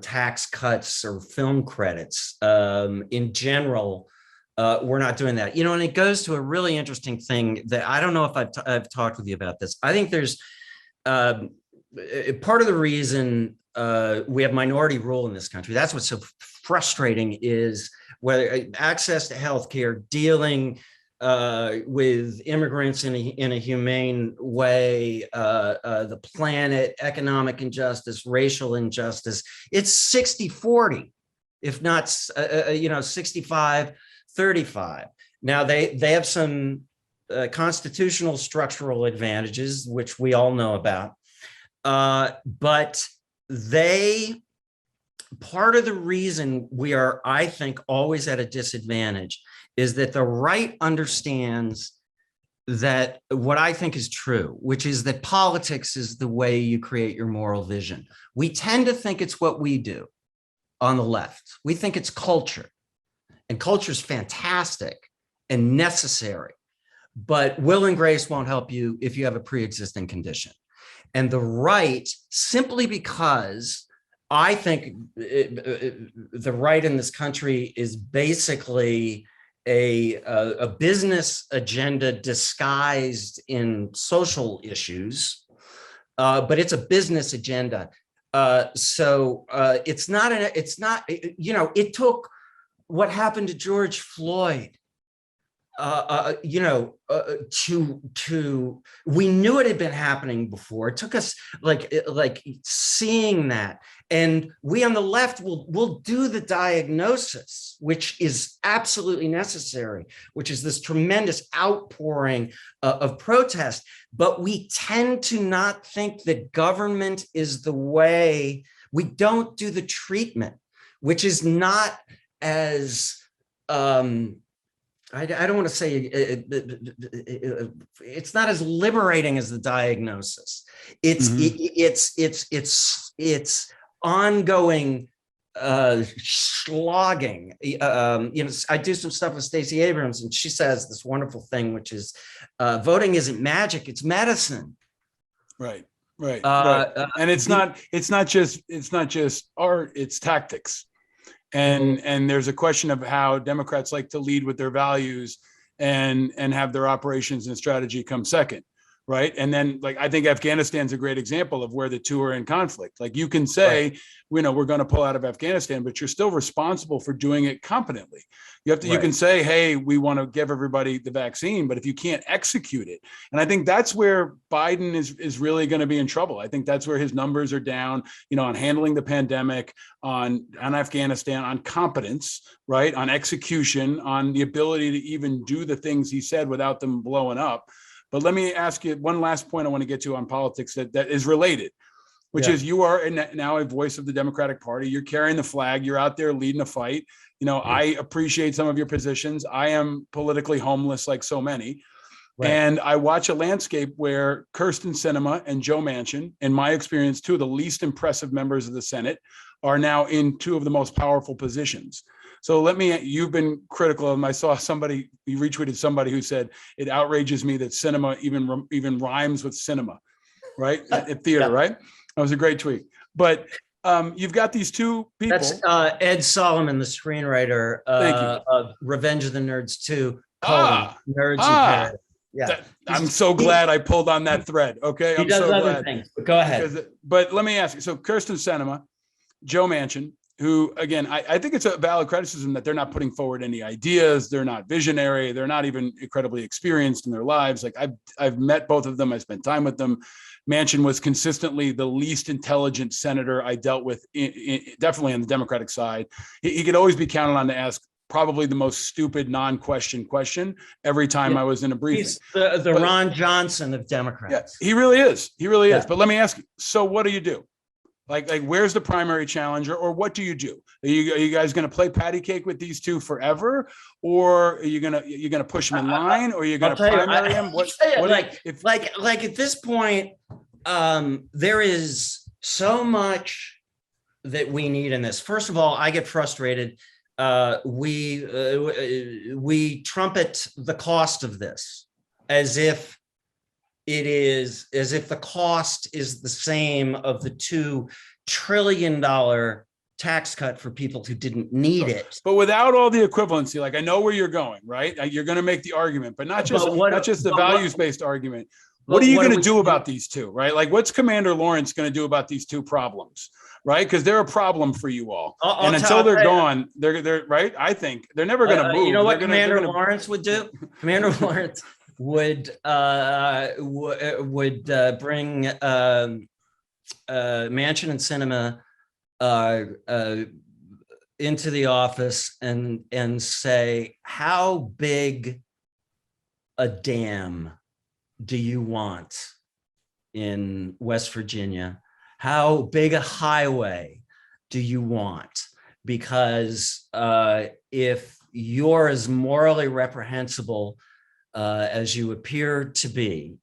Speaker 2: tax cuts or film credits. In general, we're not doing that. And it goes to a really interesting thing that I don't know if I've talked with you about this. I think there's part of the reason we have minority rule in this country. That's what's so frustrating, is whether access to healthcare, dealing with immigrants in a humane way, the planet, economic injustice, racial injustice. It's 60-40, if not 65-35. Now they have some constitutional structural advantages, which we all know about, but part of the reason we are, I think, always at a disadvantage is that the right understands that what I think is true, which is that politics is the way you create your moral vision. We tend to think it's what we do on the left. We think it's culture, and culture is fantastic and necessary. but will and grace won't help you if you have a pre-existing condition. And the right, simply because I think the right in this country is basically a business agenda disguised in social issues, but it's a business agenda. So it's not, it took what happened to George Floyd, we knew it had been happening before. It took us like seeing that. And we on the left will do the diagnosis, which is absolutely necessary, which is this tremendous outpouring of protest. But we tend to not think that government is the way. We don't do the treatment, which is not as, I don't want to say it's not as liberating as the diagnosis. It's ongoing slogging. I do some stuff with Stacey Abrams, and she says this wonderful thing, which is voting isn't magic; it's medicine.
Speaker 1: Right. And it's not just art; it's tactics. And there's a question of how Democrats like to lead with their values and have their operations and strategy come second, right? And then, like, I think Afghanistan's a great example of where the two are in conflict. Like, you can say, we're going to pull out of Afghanistan, but you're still responsible for doing it competently. You can say, hey, we want to give everybody the vaccine, but if you can't execute it, and I think that's where Biden is really going to be in trouble. I think that's where his numbers are down, on handling the pandemic, on Afghanistan, on competence, right? On execution, on the ability to even do the things he said without them blowing up. But let me ask you one last point I want to get to on politics that is related, which is you are now a voice of the Democratic Party. You're carrying the flag. You're out there leading a fight. I appreciate some of your positions. I am politically homeless like so many. Right. And I watch a landscape where Kyrsten Sinema and Joe Manchin, in my experience, two of the least impressive members of the Senate, are now in two of the most powerful positions. So you've been critical of them. I saw you retweeted somebody who said, it outrages me that Sinema even rhymes with cinema, right? At theater, right? That was a great tweet. But you've got these two people. That's
Speaker 2: Ed Solomon, the screenwriter of Revenge of the Nerds 2, Nerds in Paris. Yeah,
Speaker 1: I'm so glad I pulled on that thread. Okay,
Speaker 2: he does other things, but go ahead.
Speaker 1: But let me ask you. So Kyrsten Sinema, Joe Manchin, who, again, I think it's a valid criticism that they're not putting forward any ideas. They're not visionary. They're not even incredibly experienced in their lives. Like, I've met both of them. I spent time with them. Manchin was consistently the least intelligent senator I dealt with, definitely on the Democratic side. He could always be counted on to ask probably the most stupid non-question every time I was in a briefing.
Speaker 2: He's the Ron Johnson of Democrats.
Speaker 1: Yeah, he really is. He really is. But let me ask you, so what do you do? Like, where's the primary challenger, or what do you do? Are you guys going to play patty cake with these two forever, or are you gonna push them in line, or are you going to primary them?
Speaker 2: Like at this point, there is so much that we need in this. First of all, I get frustrated. We trumpet the cost of this as if the cost is the same of the $2 trillion tax cut for people who didn't need it.
Speaker 1: But without all the equivalency, like, I know where you're going, right? You're going to make the argument, but not just the values-based argument. What are you going to do about these two, right? Like, what's Commander Lawrence going to do about these two problems, right? Because they're a problem for you all. And until they're gone, they're right. I think they're never going to move.
Speaker 2: You know what Commander Lawrence would do? Commander Lawrence would bring Manchin and Sinema into the office and say, how big a dam do you want in West Virginia? How big a highway do you want? Because if you're as morally reprehensible as you appear to be,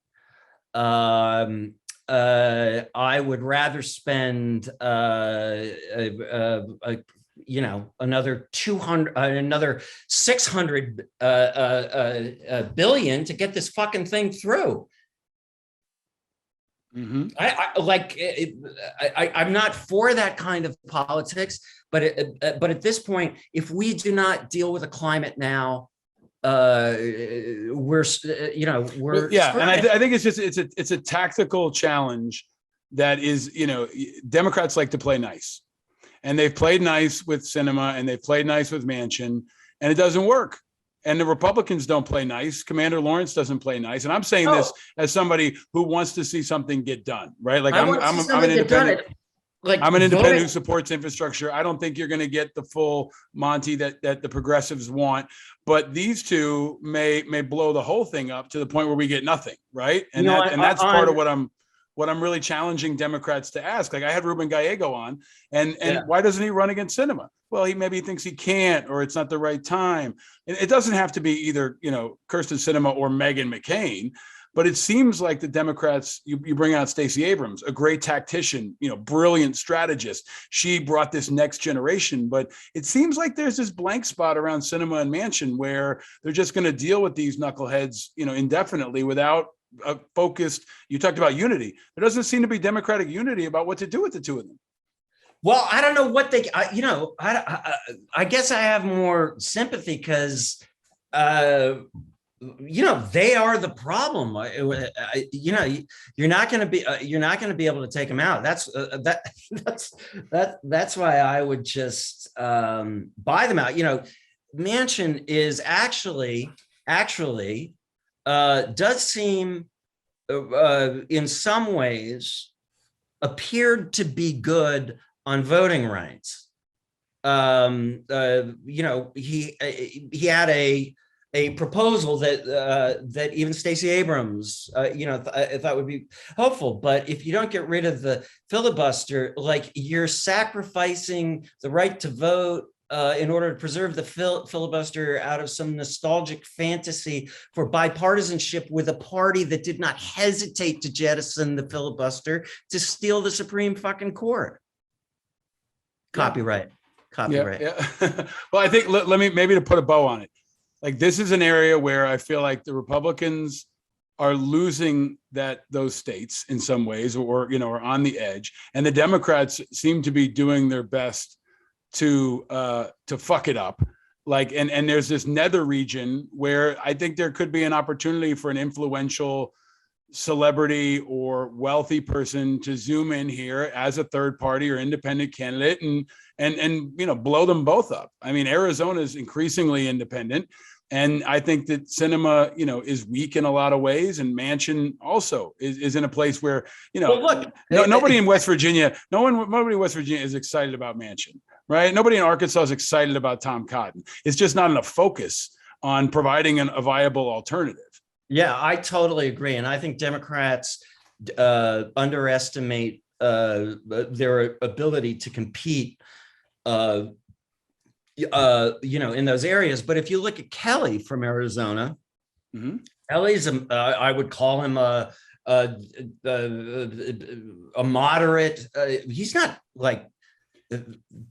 Speaker 2: I would rather spend another 200, another 600 billion to get this fucking thing through.
Speaker 1: Mm-hmm.
Speaker 2: I'm not for that kind of politics, but at this point, if we do not deal with the climate now, we're
Speaker 1: yeah, and I think it's a tactical challenge that is, Democrats like to play nice, and they've played nice with Sinema and they've played nice with Manchin, and it doesn't work. And the Republicans don't play nice. Commander Lawrence doesn't play nice. And I'm saying this as somebody who wants to see something get done, right? Like I'm an independent. I'm an independent who supports infrastructure. I don't think you're going to get the full Monty that the progressives want, but these two may blow the whole thing up to the point where we get nothing, right? And that's part of what I'm really challenging Democrats to ask. Like I had Ruben Gallego on, and why doesn't he run against Sinema? Well, he thinks he can't, or it's not the right time. And it doesn't have to be either, Kirsten Sinema or Meghan McCain, but it seems like the Democrats, you bring out Stacey Abrams, a great tactician, brilliant strategist. She brought this next generation, but it seems like there's this blank spot around Sinema and Manchin where they're just going to deal with these knuckleheads, indefinitely without a focused. You talked about unity. There doesn't seem to be Democratic unity about what to do with the two of them.
Speaker 2: Well, I don't know what they, I guess I have more sympathy because, they are the problem. You're not going to be able to take them out. That's why I would just buy them out. Manchin is actually does seem in some ways appeared to be good on voting rights. He had a proposal that even Stacey Abrams, I thought would be helpful. But if you don't get rid of the filibuster, like you're sacrificing the right to vote in order to preserve the filibuster out of some nostalgic fantasy for bipartisanship with a party that did not hesitate to jettison the filibuster to steal the Supreme fucking Court. Copyright.
Speaker 1: Yeah. Well, I think let me maybe to put a bow on it. Like this is an area where I feel like the Republicans are losing those states in some ways, or are on the edge, and the Democrats seem to be doing their best to fuck it up. Like and there's this nether region where I think there could be an opportunity for an influential celebrity or wealthy person to zoom in here as a third party or independent candidate and blow them both up. I mean, Arizona is increasingly independent, and I think that Sinema is weak in a lot of ways, and Manchin also is in a place where nobody in West Virginia is excited about Manchin, right? Nobody in Arkansas is excited about Tom Cotton. It's just not enough focus on providing a viable alternative.
Speaker 2: Yeah, I totally agree. And I think Democrats underestimate their ability to compete, in those areas. But if you look at Kelly from Arizona, Kelly's, I would call him a moderate. He's not like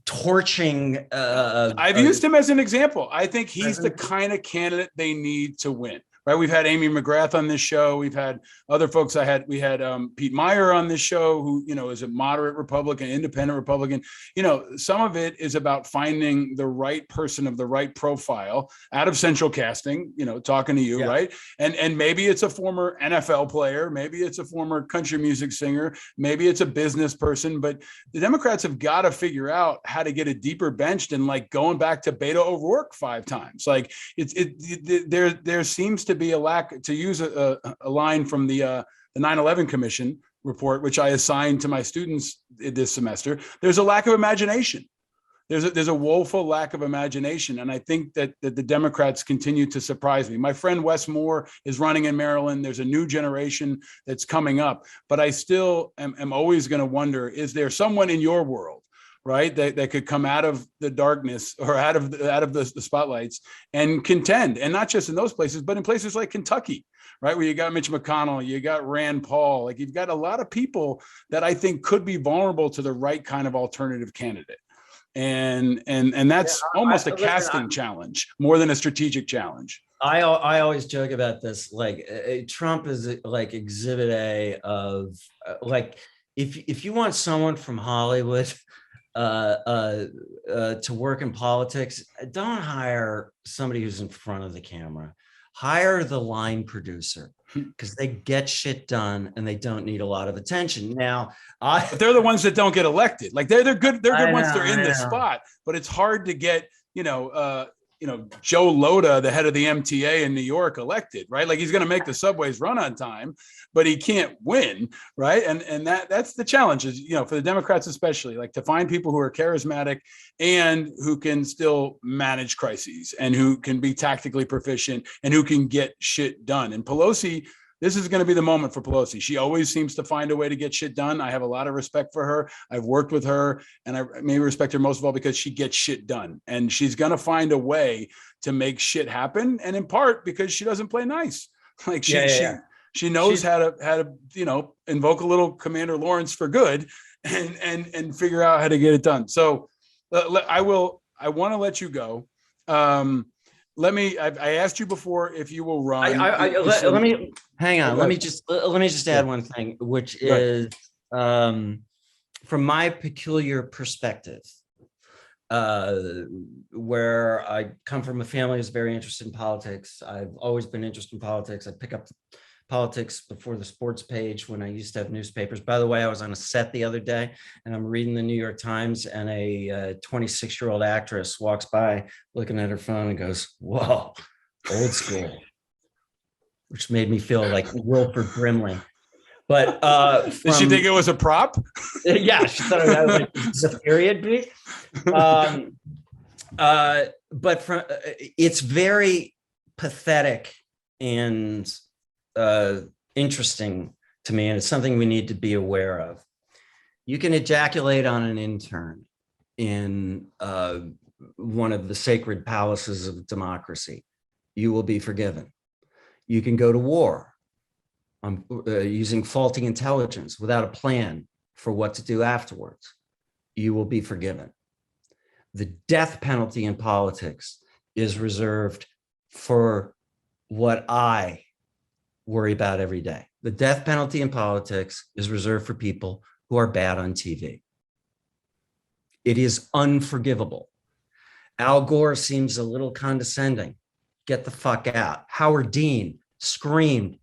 Speaker 2: torching.
Speaker 1: I've used him as an example. I think he's the kind of candidate they need to win. Right, we've had Amy McGrath on this show. We've had other folks. We had Pete Meyer on this show, who is a moderate Republican, independent Republican. Some of it is about finding the right person of the right profile out of central casting. Talking to you, right? And maybe it's a former NFL player, maybe it's a former country music singer, maybe it's a business person. But the Democrats have got to figure out how to get a deeper bench than like going back to Beto O'Rourke 5 times. Like there seems to be a lack, to use a line from the 9/11 Commission report, which I assigned to my students this semester. There's a lack of imagination. There's a woeful lack of imagination, and I think that the Democrats continue to surprise me. My friend Wes Moore is running in Maryland. There's a new generation that's coming up, but I still am always going to wonder: is there someone in your world, right, that could come out of the darkness or out of the spotlights and contend, and not just in those places, but in places like Kentucky, right, where you got Mitch McConnell, you got Rand Paul, like you've got a lot of people that I think could be vulnerable to the right kind of alternative candidate. And that's almost a casting challenge more than a strategic challenge.
Speaker 2: I always joke about this. Like Trump is like exhibit A of like if you want someone from Hollywood to work in politics, don't hire somebody who's in front of the camera. Hire the line producer because they get shit done and they don't need a lot of attention. Now,
Speaker 1: but they're the ones that don't get elected. Like they're good. They're good once they're in the spot. But it's hard to get Joe Lhota, the head of the MTA in New York, elected, right? Like he's going to make the subways run on time, but he can't win, right? And that's the challenge is, for the Democrats especially, like to find people who are charismatic and who can still manage crises and who can be tactically proficient and who can get shit done. And Pelosi, this is going to be the moment for Pelosi. She always seems to find a way to get shit done. I have a lot of respect for her. I've worked with her, and I maybe respect her most of all because she gets shit done. And she's going to find a way to make shit happen. And in part because she doesn't play nice. Like she knows how to invoke a little Commander Lawrence for good and figure out how to get it done. So I want to let you go. I asked you before if you will run.
Speaker 2: Let me hang on. Let me just add one thing, which is from my peculiar perspective, where I come from a family that's very interested in politics. I've always been interested in politics. I pick up politics before the sports page when I used to have newspapers. By the way, I was on a set the other day and I'm reading the New York Times and a 26-year-old actress walks by looking at her phone and goes, "Whoa, old school," which made me feel like Wilford Brimley. But
Speaker 1: did she think it was a prop?
Speaker 2: Yeah, she thought it was like it's a period piece. But it's very pathetic and interesting to me, and it's something we need to be aware of. You can ejaculate on an intern in one of the sacred palaces of democracy. You will be forgiven. You can go to war using faulty intelligence without a plan for what to do afterwards. You will be forgiven. The death penalty in politics is reserved for what I worry about every day. The death penalty in politics is reserved for people who are bad on TV. It is unforgivable. Al Gore seems a little condescending. Get the fuck out. Howard Dean screamed,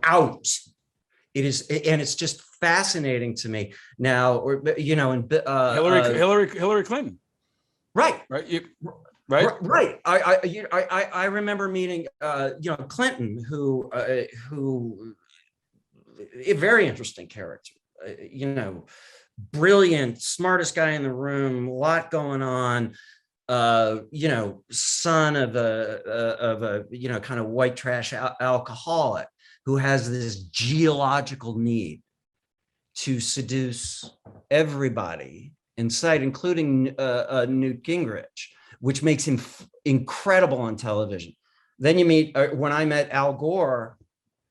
Speaker 2: "Out." It is, and it's just fascinating to me now.
Speaker 1: Hillary Clinton,
Speaker 2: right?
Speaker 1: Right.
Speaker 2: I remember meeting, Clinton, who a very interesting character, brilliant, smartest guy in the room, a lot going on, son of a kind of white trash alcoholic who has this geological need to seduce everybody in sight, including Newt Gingrich, which makes him incredible on television. Then you meet, when I met Al Gore,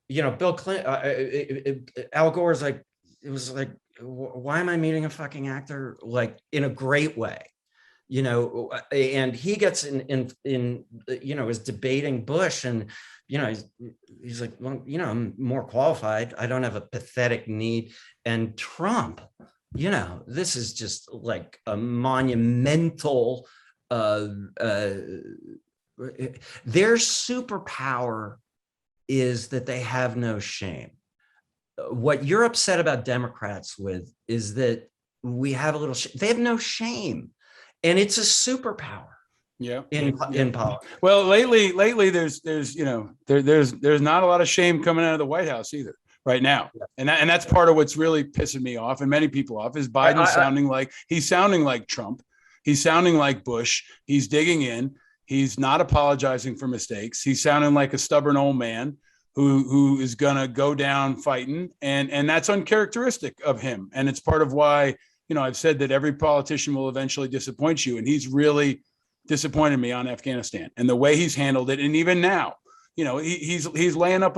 Speaker 2: Bill Clinton, Al Gore's like, it was like, why am I meeting a fucking actor? Like in a great way, and he gets in is debating Bush and, he's like, well, I'm more qualified. I don't have a pathetic need. And Trump, this is just like a monumental, their superpower is that they have no shame. What you're upset about Democrats with is that we have a little, they have no shame, and it's a superpower.
Speaker 1: Yeah.
Speaker 2: In politics.
Speaker 1: Well, lately, there's not a lot of shame coming out of the White House either right now. And that's part of what's really pissing me off and many people off is Biden sounding like Trump. He's sounding like Bush. He's digging in. He's not apologizing for mistakes. He's sounding like a stubborn old man who is going to go down fighting. And that's uncharacteristic of him. And it's part of why, I've said that every politician will eventually disappoint you. And he's really disappointed me on Afghanistan and the way he's handled it. And even now, he's laying up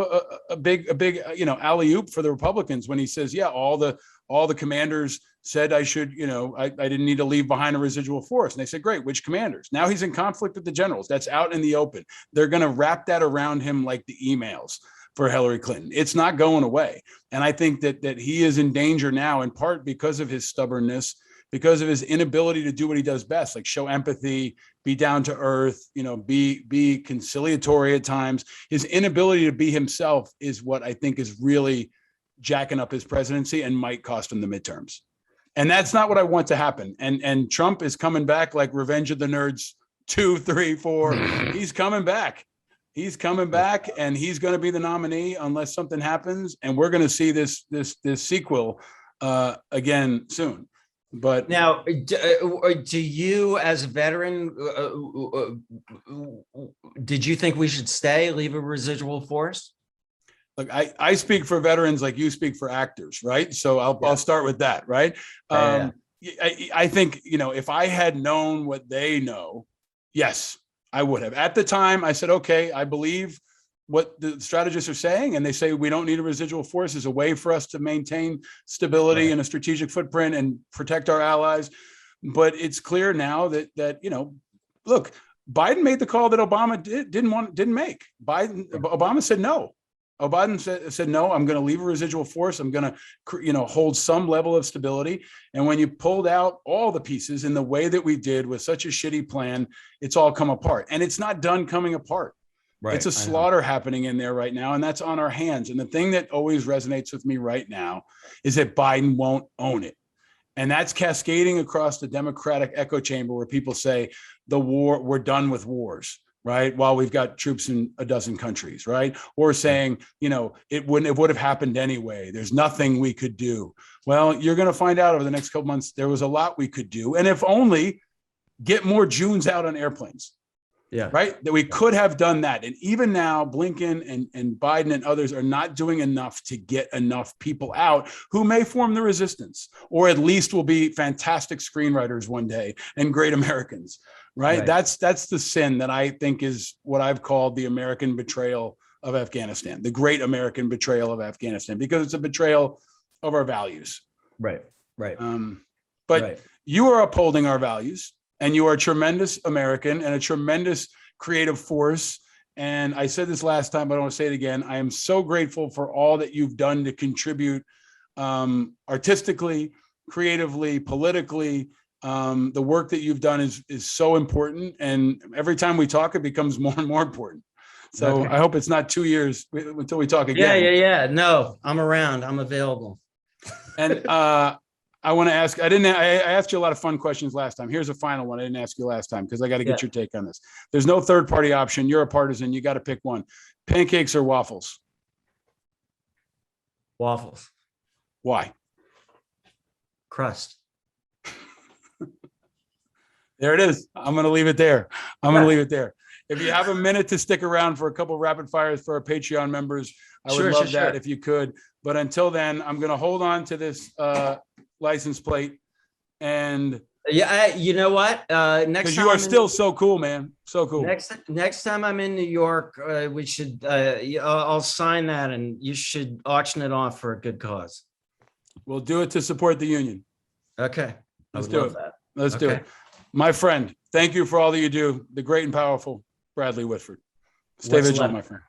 Speaker 1: a big alley oop for the Republicans when he says, yeah, all the commanders said I should, I didn't need to leave behind a residual force. And they said, great, which commanders? Now he's in conflict with the generals. That's out in the open. They're going to wrap that around him like the emails for Hillary Clinton. It's not going away. And I think that he is in danger now, in part because of his stubbornness, because of his inability to do what he does best, like show empathy, be down to earth, be conciliatory at times. His inability to be himself is what I think is really jacking up his presidency and might cost him the midterms. And that's not what I want to happen. And Trump is coming back like Revenge of the Nerds 2, 3, 4. He's coming back. He's coming back, and he's going to be the nominee unless something happens. And we're going to see this sequel again soon. But
Speaker 2: now, do you, as a veteran, did you think we should leave a residual force?
Speaker 1: Look, I speak for veterans like you speak for actors, right? So I'll start with that, right? I think, if I had known what they know, yes, I would have. At the time, I said, okay, I believe what the strategists are saying, and they say we don't need a residual force as a way for us to maintain stability and a strategic footprint and protect our allies. But it's clear now that look, Biden made the call that Obama didn't make. Obama said no. Biden said no. I'm going to leave a residual force. I'm going to hold some level of stability. And when you pulled out all the pieces in the way that we did with such a shitty plan, it's all come apart. And it's not done coming apart. Right. It's a slaughter happening in there right now, and that's on our hands. And the thing that always resonates with me right now is that Biden won't own it. And that's cascading across the Democratic echo chamber where people say we're done with wars, right? While we've got troops in a dozen countries, right? Or saying, it would have happened anyway. There's nothing we could do. Well, you're going to find out over the next couple months, there was a lot we could do. And if only get more Junes out on airplanes. Yeah. Right. That we could have done that. And even now, Blinken and Biden and others are not doing enough to get enough people out who may form the resistance, or at least will be fantastic screenwriters one day and great Americans. Right. That's the sin that I think is what I've called the American betrayal of Afghanistan, the great American betrayal of Afghanistan, because it's a betrayal of our values. Right. But you are upholding our values. And you are a tremendous American and a tremendous creative force. And I said this last time, but I want to say it again. I am so grateful for all that you've done to contribute artistically, creatively, politically. The work that you've done is so important. And every time we talk, it becomes more and more important. So I hope it's not 2 years until we talk again.
Speaker 2: Yeah. No, I'm around. I'm available.
Speaker 1: And I want to ask, I asked you a lot of fun questions last time. Here's a final one I didn't ask you last time because I got to get your take on this. There's no third party option. You're a partisan. You got to pick one. Pancakes or waffles?
Speaker 2: Waffles.
Speaker 1: Why?
Speaker 2: Crust.
Speaker 1: There it is. I'm going to leave it there. If you have a minute to stick around for a couple of rapid fires for our Patreon members, I would love that if you could. But until then, I'm going to hold on to this license plate. And
Speaker 2: you know what? Next time,
Speaker 1: because you are still so cool, man. So cool.
Speaker 2: Next time I'm in New York, we should. I'll sign that, and you should auction it off for a good cause.
Speaker 1: We'll do it to support the union.
Speaker 2: Okay,
Speaker 1: let's do it. Let's do it, my friend. Thank you for all that you do. The great and powerful Bradley Whitford. Stay vigilant, my friend.